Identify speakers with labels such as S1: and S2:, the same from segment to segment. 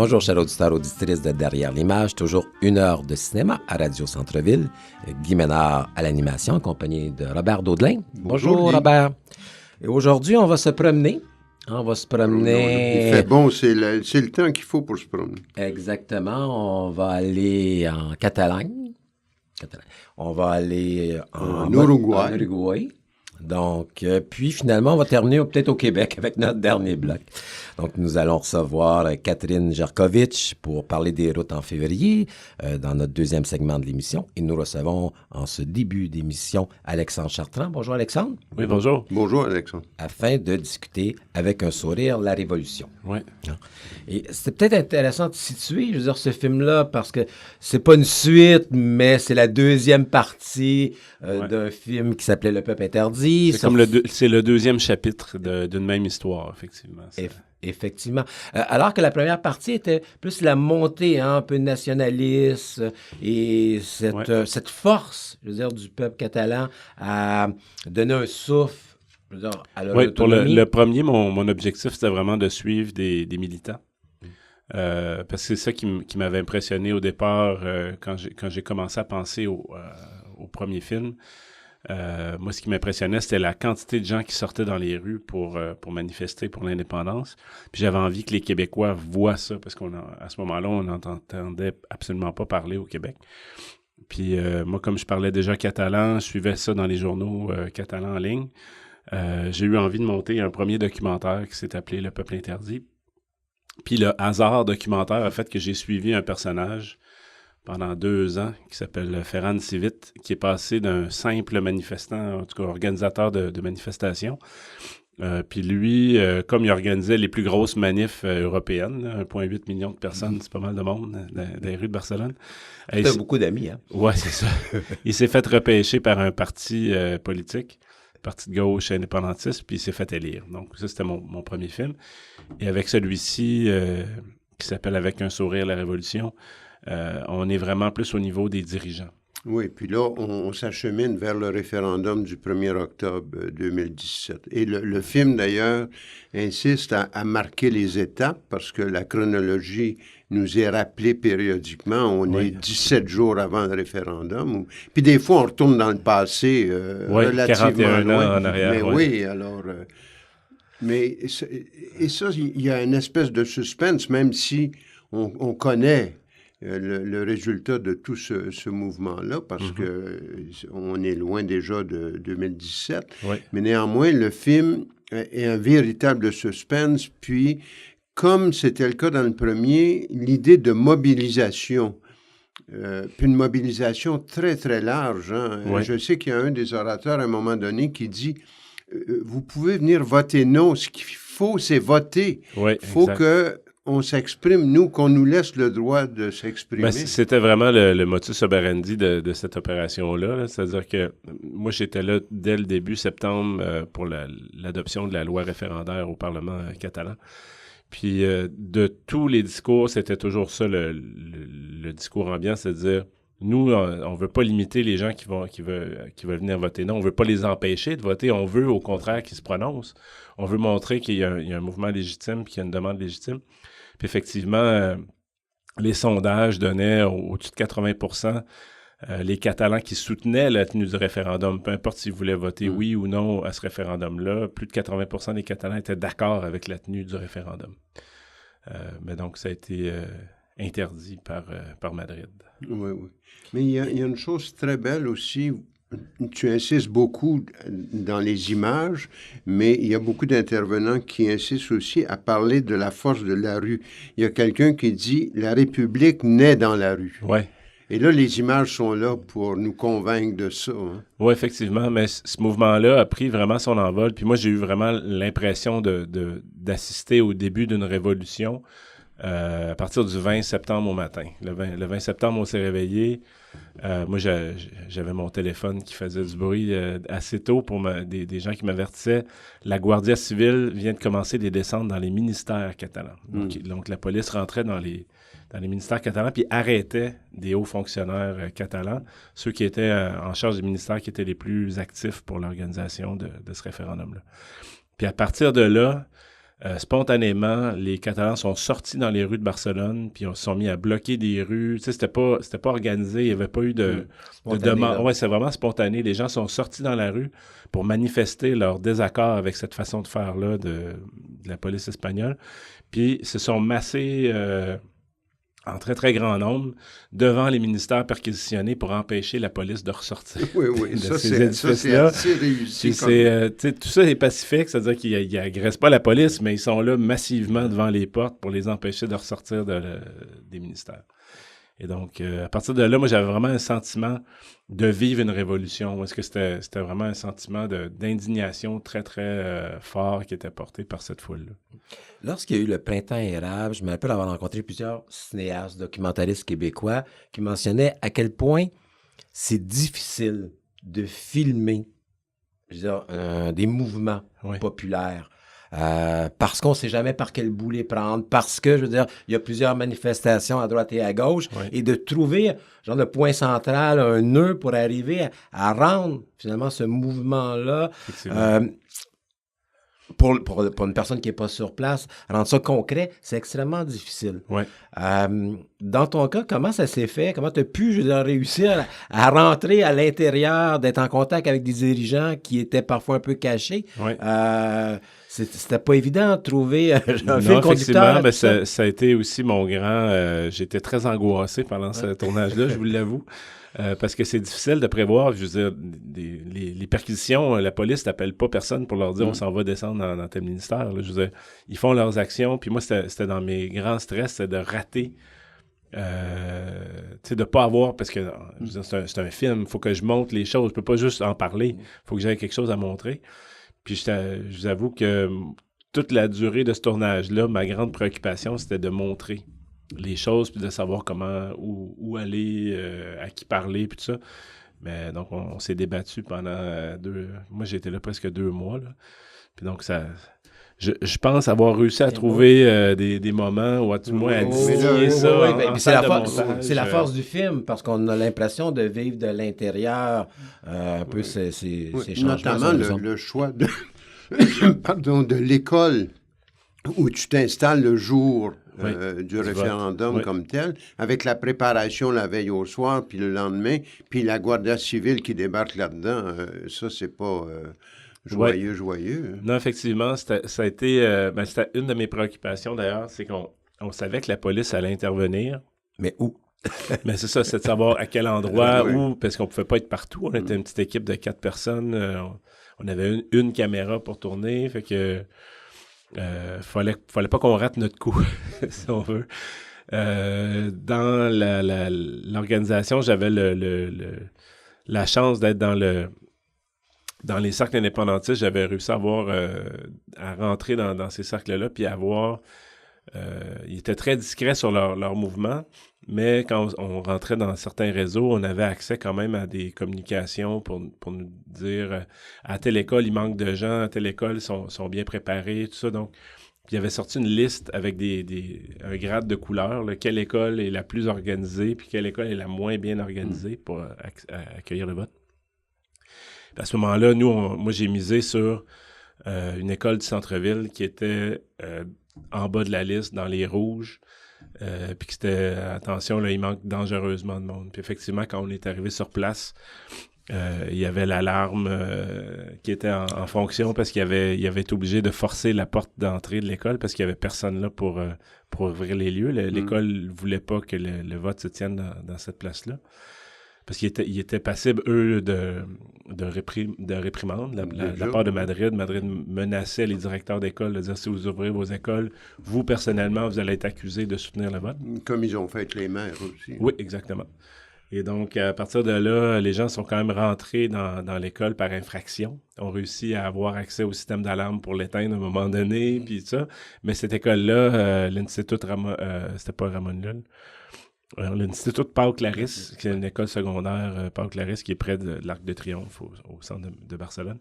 S1: Bonjour, chers auditeurs, auditrices de Derrière l'image. Toujours 1 heure de cinéma à Radio Centre-Ville. Guy Ménard à l'animation, accompagné de Robert Daudelin. Bonjour Robert. Et aujourd'hui, on va se promener. On va se promener...
S2: Il fait bon, c'est le temps qu'il faut pour se promener.
S1: Exactement. On va aller en Catalogne. On va aller en Uruguay. Donc, puis finalement, on va terminer peut-être au Québec avec notre dernier bloc. Donc, nous allons recevoir Catherine Jerkovitch pour parler des routes en février dans notre deuxième segment de l'émission. Et nous recevons en ce début d'émission Alexandre Chartrand. Bonjour Alexandre.
S3: Oui, bonjour.
S2: Bonjour Alexandre.
S1: Afin de discuter avec un sourire la Révolution.
S3: Oui.
S1: Et c'est peut-être intéressant de situer, je veux dire, ce film-là, parce que c'est pas une suite, mais c'est la deuxième partie d'un film qui s'appelait Le Peuple interdit.
S3: C'est le deuxième chapitre d'une même histoire, effectivement.
S1: Effectivement. Alors que la première partie était plus la montée un peu nationaliste et cette force, je veux dire, du peuple catalan à donner un souffle, je veux dire, à leur autonomie.
S3: Pour le premier, mon objectif, c'était vraiment de suivre des militants. Parce que c'est ça qui m'avait impressionné au départ quand j'ai commencé à penser au premier film. Moi, ce qui m'impressionnait, c'était la quantité de gens qui sortaient dans les rues pour manifester pour l'indépendance. Puis j'avais envie que les Québécois voient ça, parce qu'à ce moment-là, on n'entendait absolument pas parler au Québec. Puis moi, comme je parlais déjà catalan, je suivais ça dans les journaux catalans en ligne. J'ai eu envie de monter un premier documentaire qui s'est appelé « Le Peuple interdit ». Puis le hasard documentaire a fait que j'ai suivi un personnage pendant 2 ans, qui s'appelle Ferran Civit, qui est passé d'un simple manifestant, en tout cas organisateur de manifestations. Puis lui, comme il organisait les plus grosses manifs européennes, 1,8 million de personnes, c'est pas mal de monde dans les rues de Barcelone.
S1: Tu as beaucoup d'amis, hein?
S3: Ouais, c'est ça. Il s'est fait repêcher par un parti politique, parti de gauche indépendantiste, puis il s'est fait élire. Donc ça, c'était mon premier film. Et avec celui-ci, qui s'appelle « Avec un sourire, la Révolution », on est vraiment plus au niveau des dirigeants.
S2: Oui, puis là, on s'achemine vers le référendum du 1er octobre 2017. Et le film, d'ailleurs, insiste à marquer les étapes parce que la chronologie nous est rappelée périodiquement. On est 17 jours avant le référendum. Puis des fois, on retourne dans le passé relativement
S3: 41
S2: loin.
S3: ans en arrière.
S2: Mais oui, alors... et ça, il y a une espèce de suspense, même si on connaît le résultat de tout ce mouvement-là, parce que on est loin déjà de 2017.
S3: Oui.
S2: Mais néanmoins, le film est un véritable suspense. Puis, comme c'était le cas dans le premier, l'idée de mobilisation, puis une mobilisation très, très large. Hein.
S3: Oui.
S2: Je sais qu'il y a un des orateurs à un moment donné qui dit vous pouvez venir voter non. Ce qu'il faut, c'est voter.
S3: Oui,
S2: il faut qu'on s'exprime, nous, qu'on nous laisse le droit de s'exprimer.
S3: Ben, c'était vraiment le motus operandi de cette opération-là. Là. C'est-à-dire que moi, j'étais là dès le début septembre pour l'adoption de la loi référendaire au Parlement catalan. Puis de tous les discours, c'était toujours ça le discours ambiant, c'est-à-dire nous, on veut pas limiter les gens qui veulent venir voter. Non, on veut pas les empêcher de voter. On veut, au contraire, qu'ils se prononcent. On veut montrer qu'il y a un mouvement légitime, qu'il y a une demande légitime. Puis effectivement, les sondages donnaient au-dessus de 80% les Catalans qui soutenaient la tenue du référendum, peu importe s'ils voulaient voter oui ou non à ce référendum-là, plus de 80% des Catalans étaient d'accord avec la tenue du référendum. Mais donc, ça a été interdit par Madrid.
S2: Oui, oui. Mais il y a une chose très belle aussi. Tu insistes beaucoup dans les images, mais il y a beaucoup d'intervenants qui insistent aussi à parler de la force de la rue. Il y a quelqu'un qui dit « La République naît dans la rue ».
S3: Ouais.
S2: Et là, les images sont là pour nous convaincre de ça. Hein?
S3: Oui, effectivement, mais ce mouvement-là a pris vraiment son envol. Puis moi, j'ai eu vraiment l'impression d'assister au début d'une révolution à partir du 20 septembre au matin. Le 20 septembre, on s'est réveillé. Moi, j'avais mon téléphone qui faisait du bruit assez tôt pour des gens qui m'avertissaient. La Guardia civile vient de commencer des descentes dans les ministères catalans. Donc la police rentrait dans les ministères catalans puis arrêtait des hauts fonctionnaires catalans, ceux qui étaient en charge des ministères qui étaient les plus actifs pour l'organisation de ce référendum-là. Puis à partir de là, spontanément, les Catalans sont sortis dans les rues de Barcelone, puis ils se sont mis à bloquer des rues. Tu sais, c'était pas organisé, il n'y avait pas eu de demande. Ouais, c'est vraiment spontané. Les gens sont sortis dans la rue pour manifester leur désaccord avec cette façon de faire-là de la police espagnole. Puis se sont massés en très, très grand nombre devant les ministères perquisitionnés pour empêcher la police de ressortir.
S2: Oui,
S3: ça, c'est
S2: assez réussi.
S3: Tout ça est pacifique, c'est-à-dire qu'ils n'agressent pas la police, mais ils sont là massivement devant les portes pour les empêcher de ressortir des ministères. Et donc, à partir de là, moi, j'avais vraiment un sentiment de vivre une révolution. Est-ce que c'était vraiment un sentiment d'indignation très, très fort qui était porté par cette foule-là?
S1: Lorsqu'il y a eu le printemps érable, je me rappelle avoir rencontré plusieurs cinéastes, documentaristes québécois qui mentionnaient à quel point c'est difficile de filmer, je veux dire, des mouvements populaires. Parce qu'on ne sait jamais par quel bout les prendre, parce que, je veux dire, il y a plusieurs manifestations à droite et à gauche, et de trouver, genre, le point central, un nœud pour arriver à rendre, finalement, ce mouvement-là, pour une personne qui n'est pas sur place, rendre ça concret, c'est extrêmement difficile.
S3: Ouais.
S1: Dans ton cas, comment ça s'est fait? Comment tu as pu, je veux dire, réussir à rentrer à l'intérieur, d'être en contact avec des dirigeants qui étaient parfois un peu cachés?
S3: Ouais.
S1: C'était pas évident de trouver un
S3: fil
S1: conducteur.
S3: Mais ça a été aussi mon grand... j'étais très angoissé pendant ce tournage-là, je vous l'avoue. Parce que c'est difficile de prévoir, je veux dire, les perquisitions, la police n'appelle pas personne pour leur dire on s'en va descendre dans tel ministère. Là. Je veux dire, ils font leurs actions, puis moi, c'était dans mes grands stress, c'était de rater, tu sais, de pas avoir, parce que je veux dire, c'est un film, il faut que je montre les choses, je peux pas juste en parler, il faut que j'aie quelque chose à montrer. Puis je vous avoue que toute la durée de ce tournage-là, ma grande préoccupation, c'était de montrer les choses, puis de savoir où aller, à qui parler, puis tout ça. Mais donc, on s'est débattu pendant moi, j'ai été là presque 2 mois, là. Puis donc, je pense avoir réussi à trouver des moments, ou à tout le moins à distiller ça.
S1: C'est la force du film, parce qu'on a l'impression de vivre de l'intérieur un peu ces changements.
S2: Notamment le choix de l'école où tu t'installes le jour du référendum comme tel, avec la préparation la veille au soir, puis le lendemain, puis la Guardia civile qui débarque là-dedans. Ça, c'est pas joyeux.
S3: Non, effectivement, ça a été... c'était une de mes préoccupations, d'ailleurs, c'est qu'on savait que la police allait intervenir.
S1: Mais où?
S3: Mais c'est ça, c'est de savoir à quel endroit, où, parce qu'on ne pouvait pas être partout. On était une petite équipe de 4 personnes. On avait une caméra pour tourner, fait que... fallait pas qu'on rate notre coup, si on veut. Dans l'organisation, j'avais la chance d'être dans les cercles indépendantistes. J'avais réussi à rentrer dans ces cercles-là, puis ils étaient très discrets sur leur mouvement, mais quand on rentrait dans certains réseaux, on avait accès quand même à des communications pour nous dire à telle école, il manque de gens, à telle école, sont bien préparés, tout ça. Donc, il y avait sorti une liste avec un grade de couleurs, quelle école est la plus organisée, puis quelle école est la moins bien organisée pour accueillir le vote. Puis à ce moment-là, moi, j'ai misé sur une école du centre-ville qui était en bas de la liste, dans les rouges, puis que c'était, attention, là, il manque dangereusement de monde. Puis effectivement, quand on est arrivé sur place, il y avait l'alarme qui était en fonction parce qu'il avait été obligé de forcer la porte d'entrée de l'école parce qu'il n'y avait personne là pour ouvrir les lieux. L'école ne voulait pas que le vote se tienne dans cette place-là. Parce qu'ils étaient passibles, eux, de réprimande de la part de Madrid. Madrid menaçait les directeurs d'école de dire si vous ouvrez vos écoles, vous, personnellement, vous allez être accusé de soutenir le vote.
S2: Comme ils ont fait avec les maires aussi.
S3: Oui, exactement. Et donc, à partir de là, les gens sont quand même rentrés dans l'école par infraction. On réussit à avoir accès au système d'alarme pour l'éteindre à un moment donné, puis ça. Mais cette école-là, l'Institut c'était pas Ramon Llull. L'Institut Pau Claris, qui est une école secondaire, Pau Claris, qui est près de l'Arc de Triomphe, au centre de Barcelone.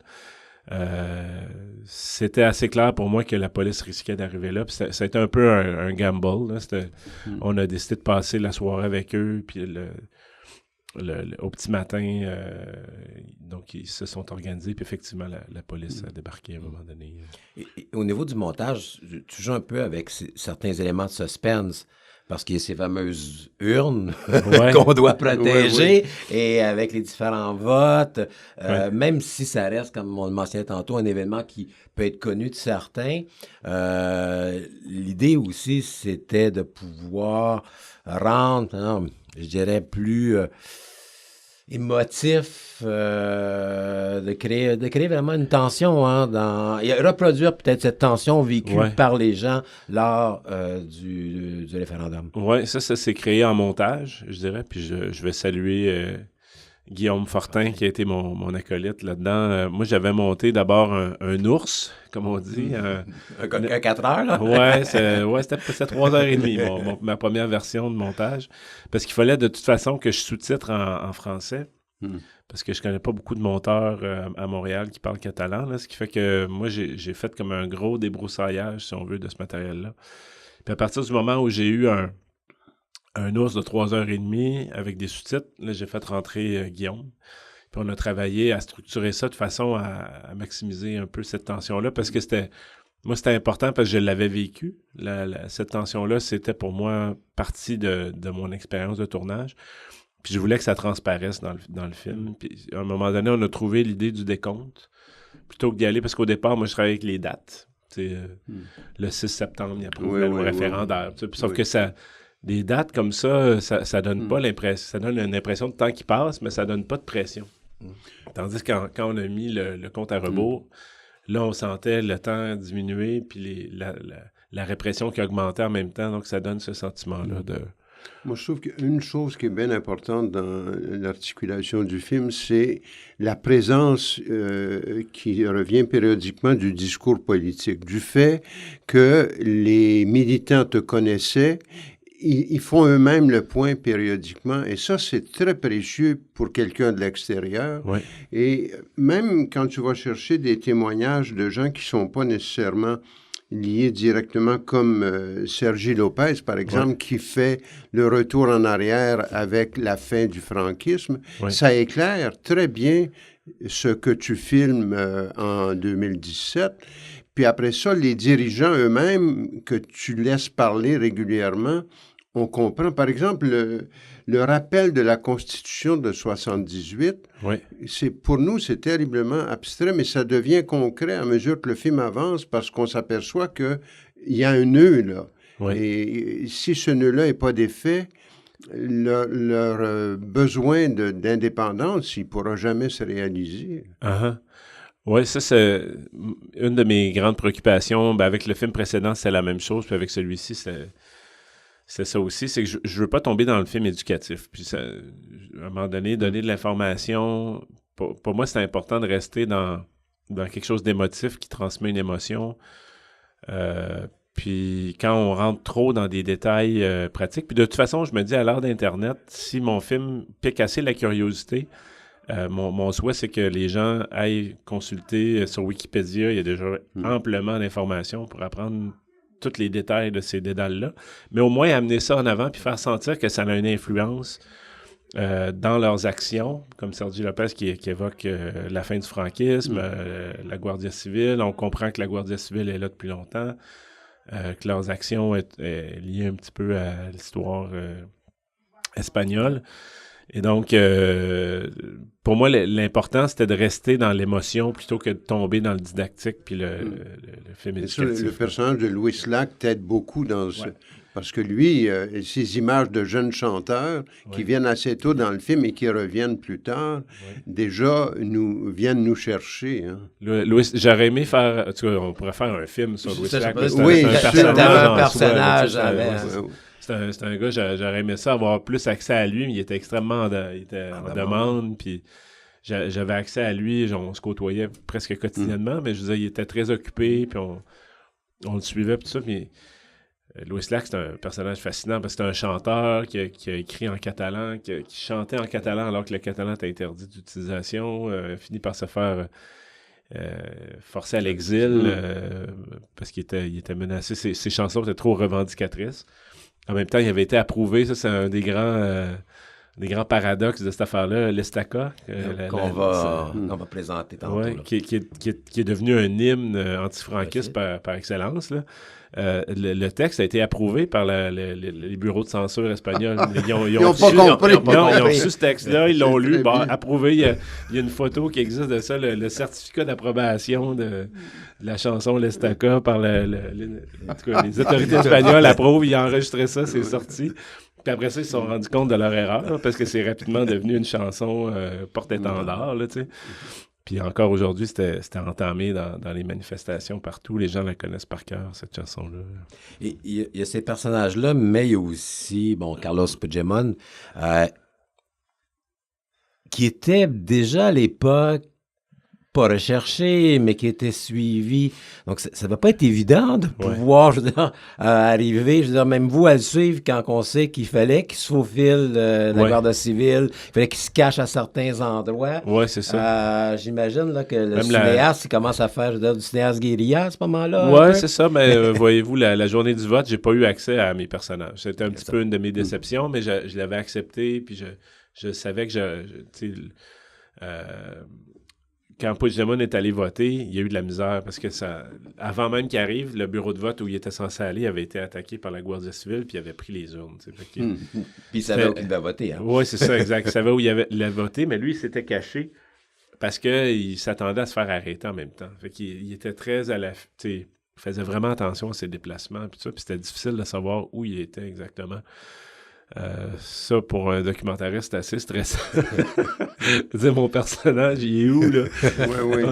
S3: C'était assez clair pour moi que la police risquait d'arriver là. Puis ça a été un peu un gamble. Là. On a décidé de passer la soirée avec eux. Puis au petit matin, donc ils se sont organisés, puis effectivement, la police a débarqué à un moment donné.
S1: Et au niveau du montage, tu joues un peu avec certains éléments de suspense, parce qu'il y a ces fameuses urnes qu'on doit protéger, et avec les différents votes, même si ça reste, comme on le mentionnait tantôt, un événement qui peut être connu de certains, l'idée aussi, c'était de pouvoir rendre, je dirais, plus émotif, de créer vraiment une tension, et reproduire peut-être cette tension vécue par les gens lors du référendum.
S3: Oui, ça s'est créé en montage, je dirais, puis je vais saluer Guillaume Fortin, qui a été mon acolyte là-dedans. Moi, j'avais monté d'abord un ours, comme on dit.
S1: Un 4 heures, là?
S3: C'était 3h30, ma première version de montage. Parce qu'il fallait de toute façon que je sous-titre en français. Parce que je connais pas beaucoup de monteurs à Montréal qui parlent catalan, là, ce qui fait que moi, j'ai fait comme un gros débroussaillage, si on veut, de ce matériel-là. Puis à partir du moment où j'ai eu un ours de 3h30 avec des sous-titres, là, j'ai fait rentrer Guillaume. Puis on a travaillé à structurer ça de façon à maximiser un peu cette tension-là, parce que c'était important parce que je l'avais vécu. Cette tension-là, c'était pour moi partie de mon expérience de tournage. Puis je voulais que ça transparaisse dans le film. Puis à un moment donné, on a trouvé l'idée du décompte, plutôt que d'y aller, parce qu'au départ, moi, je travaillais avec les dates. Le 6 septembre, il y a le référendaire. Sauf que ça... Des dates comme ça donne pas l'impression... Ça donne une impression de temps qui passe, mais ça donne pas de pression. Tandis que quand on a mis le compte à rebours, là, on sentait le temps diminuer, puis la répression qui augmentait en même temps. Donc, ça donne ce sentiment-là de...
S2: Moi, je trouve qu'une chose qui est bien importante dans l'articulation du film, c'est la présence qui revient périodiquement du discours politique, du fait que les militants te connaissaient. Ils font eux-mêmes le point périodiquement, et ça, c'est très précieux pour quelqu'un de l'extérieur.
S3: Oui.
S2: Et même quand tu vas chercher des témoignages de gens qui ne sont pas nécessairement liés directement, comme Sergi Lopez, par exemple, qui fait le retour en arrière avec la fin du franquisme, ça éclaire très bien ce que tu filmes en 2017. Puis après ça, les dirigeants eux-mêmes que tu laisses parler régulièrement, on comprend. Par exemple, le rappel de la Constitution de 78, pour nous, c'est terriblement abstrait, mais ça devient concret à mesure que le film avance, parce qu'on s'aperçoit qu'il y a un nœud, là. Et si ce nœud-là n'est pas défait, leur besoin d'indépendance, il ne pourra jamais se réaliser.
S3: Oui, ça, c'est une de mes grandes préoccupations. Avec le film précédent, c'est la même chose, puis avec celui-ci, c'est ça aussi, c'est que je veux pas tomber dans le film éducatif. Puis à un moment donné, donner de l'information, pour moi, c'est important de rester dans quelque chose d'émotif qui transmet une émotion. Puis quand on rentre trop dans des détails pratiques, puis de toute façon, je me dis, à l'ère d'Internet, si mon film pique assez la curiosité, mon souhait, c'est que les gens aillent consulter sur Wikipédia. Il y a déjà amplement d'informations pour apprendre tous les détails de ces dédales-là, mais au moins amener ça en avant puis faire sentir que ça a une influence dans leurs actions, comme Sergi Lopez qui évoque la fin du franquisme, la Guardia civile. On comprend que la Guardia civile est là depuis longtemps, que leurs actions est liées un petit peu à l'histoire espagnole. Et donc, pour moi, l'important, c'était de rester dans l'émotion plutôt que de tomber dans le didactique puis le film éducatif.
S2: Le personnage de Louis Lac t'aide beaucoup dans parce que lui, ces images de jeunes chanteurs qui viennent assez tôt dans le film et qui reviennent plus tard, déjà viennent nous chercher. Hein.
S3: Louis, j'aurais aimé faire... En tout cas, on pourrait faire un film sur Louis Lac.
S1: Oui, c'est un personnage.
S3: C'est un gars, j'aurais aimé ça, avoir plus accès à lui, mais il était extrêmement en demande, puis j'avais accès à lui, on se côtoyait presque quotidiennement, mais je veux dire, il était très occupé, puis on le suivait, puis tout ça, puis Louis Lac, c'est un personnage fascinant, parce que c'est un chanteur qui a écrit en catalan, qui chantait en catalan alors que le catalan était interdit d'utilisation, finit par se faire... forcé à l'exil, parce qu'il était menacé, ses chansons étaient trop revendicatrices. En même temps, il avait été approuvé, ça c'est un des grands paradoxes de cette affaire-là, l'Estaca.
S1: Qu'on va présenter tantôt.
S3: Ouais, qui est devenu un hymne antifranquiste par excellence, là. Le texte a été approuvé par les bureaux de censure espagnols. Ils ont reçu ce texte-là, ils l'ont lu, approuvé. Il y a une photo qui existe de ça, le certificat d'approbation de la chanson L'Estaca par en tout cas, les autorités espagnoles approuvent, ils ont enregistré ça, c'est sorti. Puis après ça, ils se sont rendus compte de leur erreur, parce que c'est rapidement devenu une chanson porte-étendard, là, tu sais. Puis encore aujourd'hui, c'était entamé dans les manifestations partout. Les gens la connaissent par cœur, cette chanson-là.
S1: Et il y a ces personnages-là, mais il y a aussi, Carlos Puigdemont, qui était déjà à l'époque pas recherché, mais qui était suivi. Donc, ça ne va pas être évident de pouvoir, arriver, même vous, à le suivre quand on sait qu'il fallait qu'il se faufile de la garde civile, il fallait qu'il se cache à certains endroits.
S3: Oui, c'est ça.
S1: J'imagine là, que le cinéaste, il commence à faire du cinéaste guérilla à ce moment-là.
S3: Oui, c'est ça, mais voyez-vous, la journée du vote, j'ai pas eu accès à mes personnages. C'était un petit peu une de mes déceptions, mais je l'avais accepté, puis je savais que quand Puigdemont est allé voter, il y a eu de la misère parce que avant même qu'il arrive, le bureau de vote où il était censé aller avait été attaqué par la Guardia civile puis il avait pris les urnes.
S1: Puis il savait où il devait voter. Hein?
S3: Oui, c'est ça, exact. Il savait où il avait voté, mais lui, il s'était caché parce qu'il s'attendait à se faire arrêter en même temps. Fait qu'il était très il faisait vraiment attention à ses déplacements puis c'était difficile de savoir où il était exactement. Ça, pour un documentariste, c'est assez stressant. Mon personnage, il est où, là?
S2: Oui.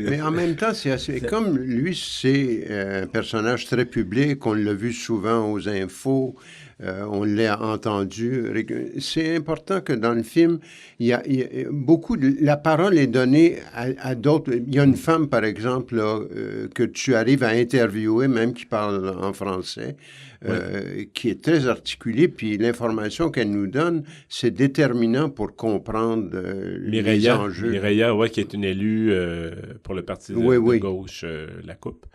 S2: Mais en même temps, c'est assez... Comme lui, c'est un personnage très public, on l'a vu souvent aux infos, on l'a entendu. C'est important que dans le film, il y a beaucoup la parole est donnée à d'autres. Il y a une femme, par exemple, là, que tu arrives à interviewer, même qui parle en français, qui est très articulée, puis l'information qu'elle nous donne, c'est déterminant pour comprendre les enjeux.
S3: Mireya, qui est une élue pour le parti de gauche, la Coupe.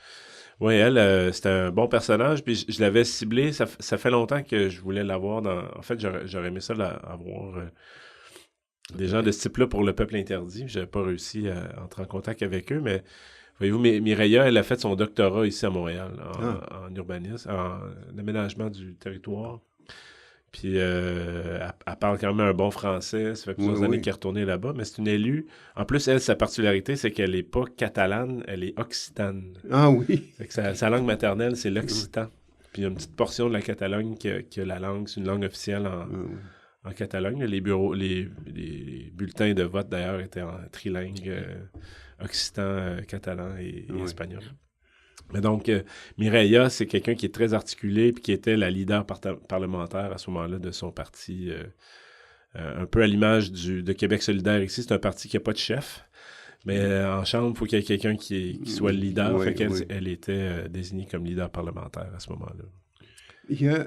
S3: Oui, elle, c'était un bon personnage, puis je l'avais ciblé. Ça fait longtemps que je voulais l'avoir dans... En fait, j'aurais aimé ça avoir des gens de ce type-là pour le peuple interdit. J'avais pas réussi à entrer en contact avec eux, mais voyez-vous, Mireya, elle a fait son doctorat ici à Montréal, en urbanisme, en aménagement du territoire. Puis elle parle quand même un bon français. Ça fait plusieurs années qu'elle est retournée là-bas. Mais c'est une élue. En plus, elle, sa particularité, c'est qu'elle n'est pas catalane, elle est occitane.
S2: Ah oui.
S3: Fait que sa langue maternelle, c'est l'occitan. Puis il y a une petite portion de la Catalogne qui a la langue, c'est une langue officielle en Catalogne. Les bulletins de vote, d'ailleurs, étaient en trilingue occitan, catalan et espagnol. Mais donc, Mireya, c'est quelqu'un qui est très articulé et qui était la leader parlementaire à ce moment-là de son parti. Un peu à l'image de Québec solidaire ici. C'est un parti qui n'a pas de chef. Mais en Chambre, il faut qu'il y ait quelqu'un qui soit le leader. Elle était désignée comme leader parlementaire à ce moment-là.
S2: Il y a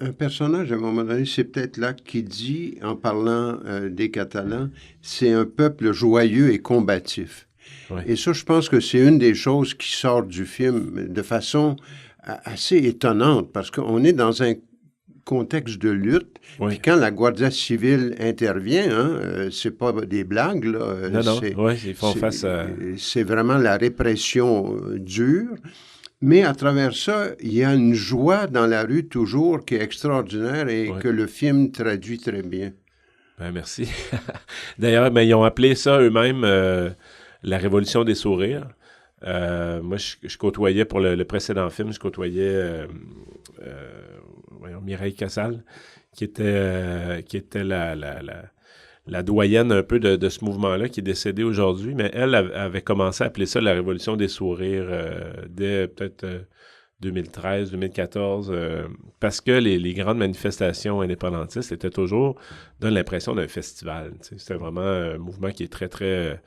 S2: un personnage, à un moment donné, c'est peut-être là, qui dit, en parlant des Catalans, c'est un peuple joyeux et combatif. Ouais. Et ça, je pense que c'est une des choses qui sort du film de façon assez étonnante, parce qu'on est dans un contexte de lutte, puis quand la Guardia civile intervient, c'est pas des blagues, là.
S3: Ils font face à...
S2: C'est vraiment la répression dure, mais à travers ça, il y a une joie dans la rue toujours qui est extraordinaire et que le film traduit très bien.
S3: Ben, merci. D'ailleurs, ils ont appelé ça eux-mêmes... La Révolution des sourires. Moi, je côtoyais pour le précédent film, je côtoyais Mireille Casal, qui était la doyenne un peu de ce mouvement-là, qui est décédée aujourd'hui, mais elle avait commencé à appeler ça la Révolution des sourires dès peut-être 2013, 2014, parce que les grandes manifestations indépendantistes étaient toujours, donnent l'impression d'un festival. C'était vraiment un mouvement qui est très, très...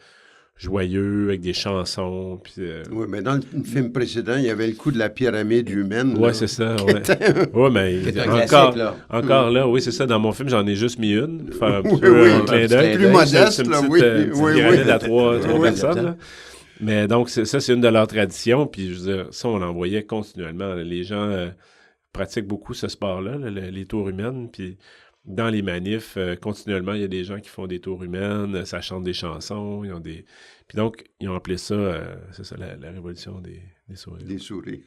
S3: joyeux, avec des chansons. Puis,
S2: oui, mais dans le film précédent, il y avait le coup de la pyramide humaine.
S3: Oui, c'est ça. Oui, mais encore là, oui, c'est ça. Dans mon film, j'en ai juste mis une. Pour faire un peu un clin d'œil.
S2: Plus modeste, là, oui.
S3: Pyramide à trois personnes. Là. Mais donc, ça, c'est une de leurs traditions. Puis, je veux dire, ça, on l'en voyait continuellement. Les gens pratiquent beaucoup ce sport-là, les tours humaines. Puis, dans les manifs, continuellement, il y a des gens qui font des tours humaines, ça chante des chansons, ils ont des... Puis donc, ils ont appelé ça, c'est ça, la révolution des souris.
S2: Des souris.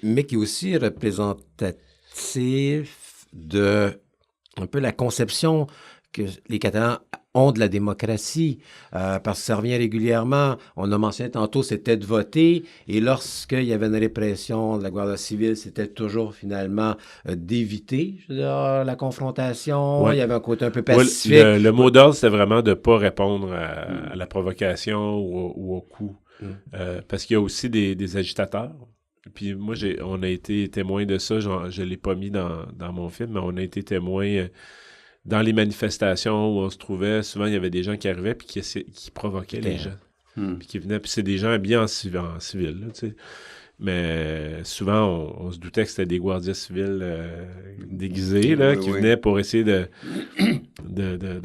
S1: Mais qui est aussi représentatif de un peu la conception que les Catalans ont de la démocratie, parce que ça revient régulièrement. On a mentionné tantôt, c'était de voter, et lorsqu'il y avait une répression de la Guardia civile, c'était toujours finalement d'éviter la confrontation.
S3: Ouais.
S1: Il y avait un côté un peu pacifique.
S3: Ouais, le mot d'ordre, c'était vraiment de ne pas répondre à la provocation ou au coup. Parce qu'il y a aussi des agitateurs. Puis moi, on a été témoin de ça. Je ne l'ai pas mis dans mon film, mais on a été témoin dans les manifestations où on se trouvait. Souvent, il y avait des gens qui arrivaient puis qui provoquaient les gens. Puis qui venaient. Puis c'est des gens habillés en civil, là, tu sais. Mais souvent, on se doutait que c'était des gardiens civils déguisés là, qui venaient pour essayer de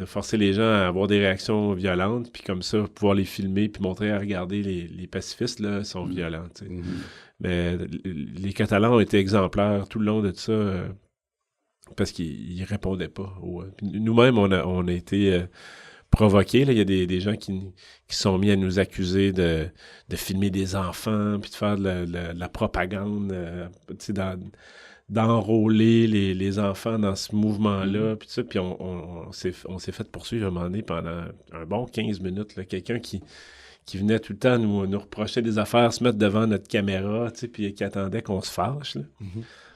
S3: forcer les gens à avoir des réactions violentes, puis comme ça, pouvoir les filmer, puis montrer, regardez, les pacifistes là, sont violents. Tu sais. Mais les Catalans ont été exemplaires tout le long de ça parce qu'ils répondaient pas. Nous-mêmes, on a été... provoqués. Là. Il y a des gens qui sont mis à nous accuser de filmer des enfants, puis de faire de la propagande, d'enrôler les enfants dans ce mouvement-là, puis ça. Puis on s'est fait poursuivre à un moment donné pendant un bon 15 minutes. Là. Quelqu'un qui venait tout le temps nous reprocher des affaires, se mettre devant notre caméra, puis qui attendait qu'on se fâche. Là.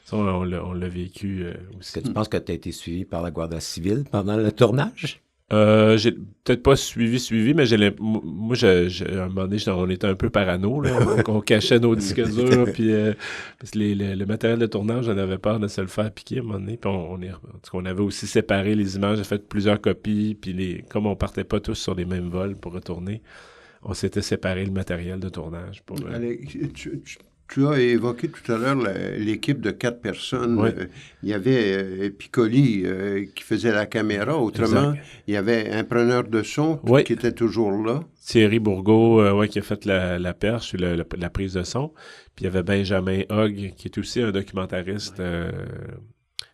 S3: Ça, on l'a vécu aussi.
S1: Est-ce que tu penses que tu as été suivi par la Guardia civile pendant le tournage?
S3: J'ai peut-être pas suivi, mais moi, à un moment donné, on était un peu parano, là. On cachait nos disques durs, puis parce que le matériel de tournage, j'en avais peur de se le faire piquer à un moment donné, puis on avait aussi séparé les images, j'ai fait plusieurs copies, puis comme on partait pas tous sur les mêmes vols pour retourner, on s'était séparé le matériel de tournage.
S2: Allez, tu as évoqué tout à l'heure l'équipe de 4 personnes.
S3: Oui.
S2: Il y avait Piccoli qui faisait la caméra. Autrement, il y avait un preneur de son qui était toujours là.
S3: Thierry Bourgault, qui a fait la perche, la prise de son. Puis il y avait Benjamin Hogg, qui est aussi un documentariste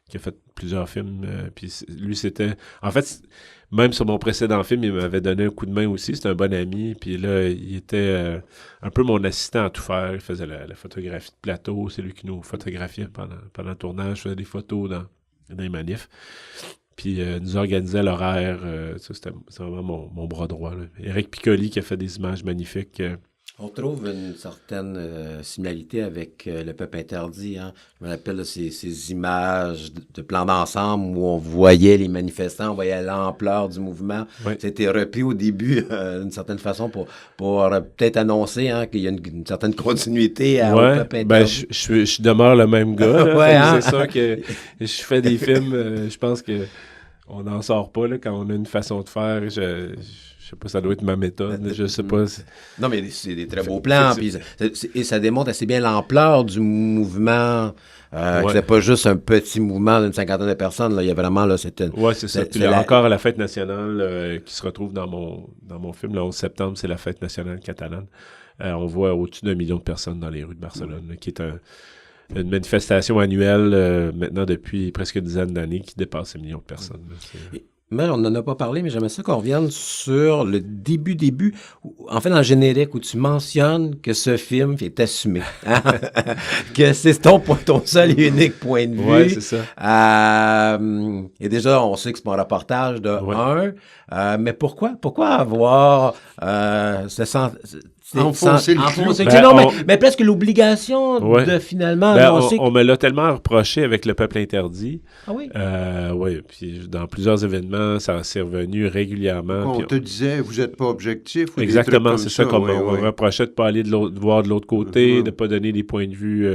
S3: qui a fait plusieurs films. Puis lui, c'était... En fait, même sur mon précédent film, il m'avait donné un coup de main aussi. C'était un bon ami. Puis là, il était un peu mon assistant à tout faire. Il faisait la photographie de plateau. C'est lui qui nous photographiait pendant le tournage. Je faisais des photos dans les manifs. Puis nous organisait l'horaire. C'était vraiment mon bras droit. Là. Éric Piccoli qui a fait des images magnifiques.
S1: On trouve une certaine similarité avec Le Peuple interdit. Hein? Je me rappelle ces images de plans d'ensemble où on voyait les manifestants, on voyait l'ampleur du mouvement.
S3: Oui.
S1: C'était repris au début d'une certaine façon pour peut-être annoncer qu'il y a une certaine continuité au Peuple interdit.
S3: Ben, je demeure le même gars. Là, c'est ça que je fais des films. Je pense que on n'en sort pas là, quand on a une façon de faire. Je sais pas, ça doit être ma méthode. Je sais pas.
S1: Non, mais c'est des très beaux plans. Et ça démontre assez bien l'ampleur du mouvement. C'était pas juste un petit mouvement d'une cinquantaine de personnes. Là. Il y a vraiment... Là, c'était,
S3: c'est ça. Puis encore à la fête nationale qui se retrouve dans mon film, le 11 septembre, c'est la fête nationale catalane. On voit au-dessus d'1 million de personnes dans les rues de Barcelone, là, qui est une manifestation annuelle maintenant depuis presque une dizaine d'années qui dépasse 1 million de personnes. Là,
S1: mais on n'en a pas parlé, mais j'aimerais ça qu'on revienne sur le début, en fait dans le générique où tu mentionnes que ce film est assumé. Que c'est ton seul et unique point de vue.
S3: Oui, c'est ça.
S1: Et déjà, on sait que c'est mon reportage de 1, mais pourquoi avoir
S2: enfoncer le clou.
S1: Non, mais presque l'obligation de finalement annoncer...
S3: On me l'a tellement reproché avec Le Peuple interdit.
S1: Ah oui?
S3: Oui, puis dans plusieurs événements, ça s'est revenu régulièrement.
S2: On te disait, vous n'êtes pas objectif. Ou
S3: exactement, c'est ça qu'on me reprochait de ne pas aller voir de l'autre côté, de ne pas donner des points de vue...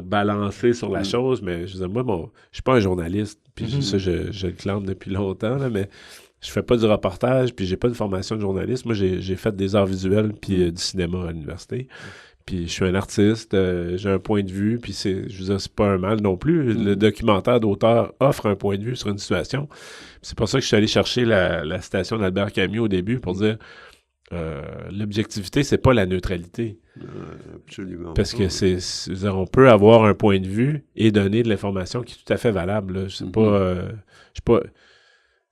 S3: balancés sur la chose, mais je veux dire, moi, je suis pas un journaliste, puis ça, je le clame depuis longtemps, là, mais je fais pas du reportage, puis j'ai pas de formation de journaliste. Moi, j'ai fait des arts visuels, puis du cinéma à l'université. Puis je suis un artiste, j'ai un point de vue, puis je veux dire, c'est pas un mal non plus. Le documentaire d'auteur offre un point de vue sur une situation. Puis c'est pour ça que je suis allé chercher la citation d'Albert Camus au début pour dire l'objectivité, c'est pas la neutralité.
S2: Absolument.
S3: Parce que on peut avoir un point de vue et donner de l'information qui est tout à fait valable. Là. C'est pas...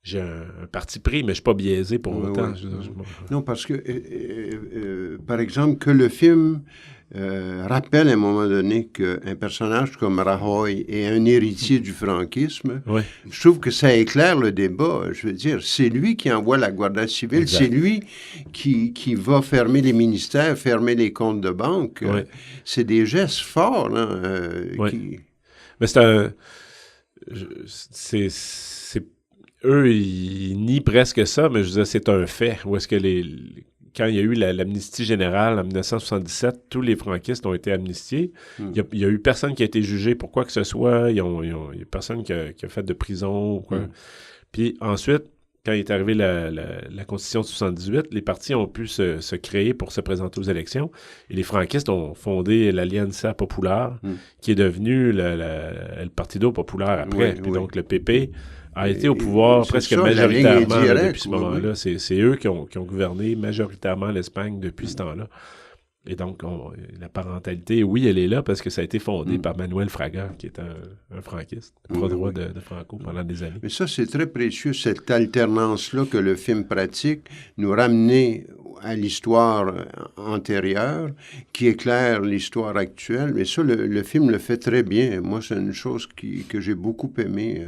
S3: j'ai un parti pris, mais je suis pas biaisé pour autant.
S2: Ouais. Non, parce que, par exemple, que le film rappelle à un moment donné qu'un personnage comme Rajoy est un héritier du franquisme, je trouve que ça éclaire le débat. Je veux dire, c'est lui qui envoie la Guardia Civile, c'est lui qui va fermer les ministères, fermer les comptes de banque. C'est des gestes forts, là.
S3: Mais c'est eux, ils nient presque ça, mais je veux dire, c'est un fait. Où est-ce que quand il y a eu l'amnistie générale en 1977, tous les franquistes ont été amnistiés. Il y a eu personne qui a été jugé pour quoi que ce soit. Il y a personne qui a fait de prison ou quoi. Puis ensuite, quand est arrivée la Constitution de 78, les partis ont pu se créer pour se présenter aux élections. Et les franquistes ont fondé l'Alianza Popular, qui est devenu le Partido Popular après. Puis donc, le PP a été au pouvoir presque majoritairement depuis ce moment-là. C'est eux qui ont gouverné majoritairement l'Espagne depuis ce temps-là. Et donc, la parentalité, oui, elle est là parce que ça a été fondé par Manuel Fraga, qui est un franquiste, pro-droit de Franco pendant des années.
S2: Mais ça, c'est très précieux, cette alternance-là que le film pratique, nous ramener à l'histoire antérieure, qui éclaire l'histoire actuelle. Mais ça, le film le fait très bien. Moi, c'est une chose que j'ai beaucoup aimé.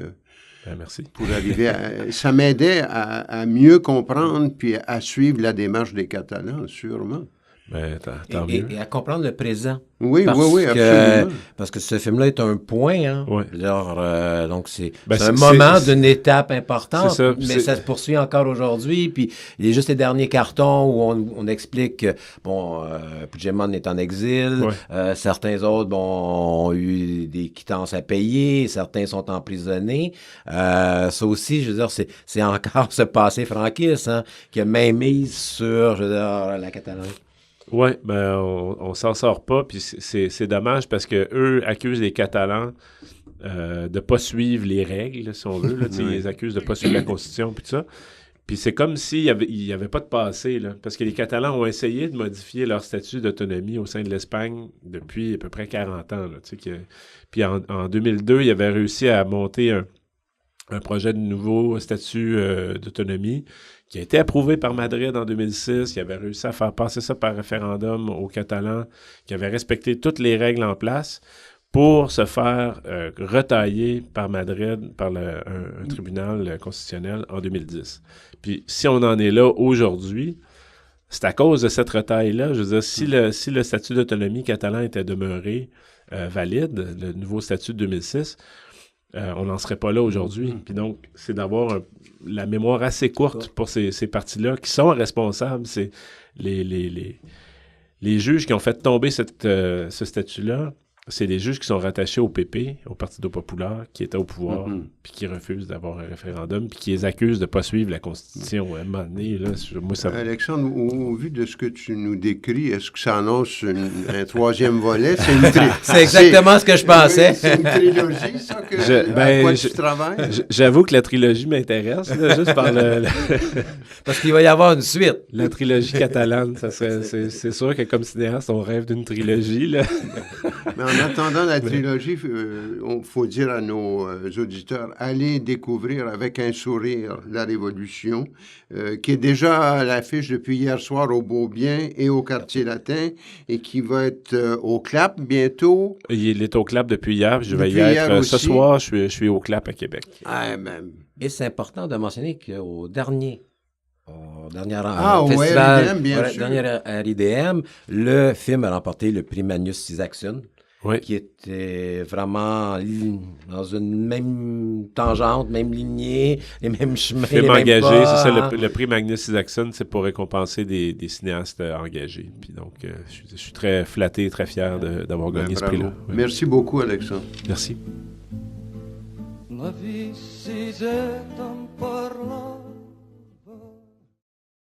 S3: Merci.
S2: Pour arriver ça m'aidait à mieux comprendre puis à suivre la démarche des Catalans, sûrement.
S3: Ben, tant mieux.
S1: Et à comprendre le présent.
S2: Oui, absolument.
S1: Parce que ce film-là est un point. Hein.
S3: Oui.
S1: Donc, c'est un moment d'une étape importante,
S3: ça,
S1: mais ça se poursuit encore aujourd'hui. Puis, il y a juste les derniers cartons où on explique que, Puigdemont est en exil, certains autres, ont eu des quittances à payer, certains sont emprisonnés. Ça aussi, je veux dire, c'est encore ce passé franquiste qui a même mise sur, je veux dire, la Catalogne.
S3: Oui, ben on s'en sort pas, puis c'est dommage parce que eux accusent les Catalans de pas suivre les règles, si on veut. Là, ils les accusent de pas suivre la Constitution, puis tout ça. Puis c'est comme s'il y avait pas de passé, là, parce que les Catalans ont essayé de modifier leur statut d'autonomie au sein de l'Espagne depuis à peu près 40 ans. Là, puis en 2002, ils avaient réussi à monter un projet de nouveau statut d'autonomie qui a été approuvé par Madrid en 2006, qui avait réussi à faire passer ça par référendum aux Catalans, qui avait respecté toutes les règles en place pour se faire retailler par Madrid, par un tribunal constitutionnel en 2010. Puis si on en est là aujourd'hui, c'est à cause de cette retaille-là. Je veux dire, si le statut d'autonomie catalan était demeuré valide, le nouveau statut de 2006, on n'en serait pas là aujourd'hui. Puis donc, c'est d'avoir la mémoire assez courte pour ces partis-là qui sont responsables. C'est les juges qui ont fait tomber ce statut-là. C'est des juges qui sont rattachés au PP, au Partido Popular, qui était au pouvoir, puis qui refusent d'avoir un référendum, puis qui les accusent de ne pas suivre la Constitution. À un moment donné, là, moi, ça...
S2: Alexandre, au vu de ce que tu nous décris, est-ce que ça annonce un troisième volet?
S1: C'est exactement ce que je pensais.
S2: C'est une trilogie, ça, à quoi tu travailles?
S3: J'avoue que la trilogie m'intéresse, là, juste par
S1: Parce qu'il va y avoir une suite.
S3: La trilogie catalane, c'est sûr que comme cinéaste, on rêve d'une trilogie, là.
S2: Mais en attendant la trilogie, il faut dire à nos auditeurs, allez découvrir avec un sourire la Révolution, qui est déjà à l'affiche depuis hier soir au Beaubien et au Quartier Latin, et qui va être au CLAP bientôt.
S3: Il est au CLAP depuis hier, je vais y être ce soir, je suis au CLAP à Québec.
S1: Et c'est important de mentionner qu'au dernier
S2: festival,
S1: dernier RIDM, le film a remporté le prix Magnus Isaacson.
S3: Oui.
S1: Qui était vraiment dans une même tangente, même lignée, les mêmes chemins,
S3: film
S1: les mêmes
S3: engagé,
S1: pas.
S3: c'est ça, le prix Magnus Isaacson, c'est pour récompenser des cinéastes engagés. Puis donc, je suis très flatté, très fier d'avoir gagné ce prix-là.
S2: Oui. Merci beaucoup, Alexandre.
S3: Merci.
S4: La vie,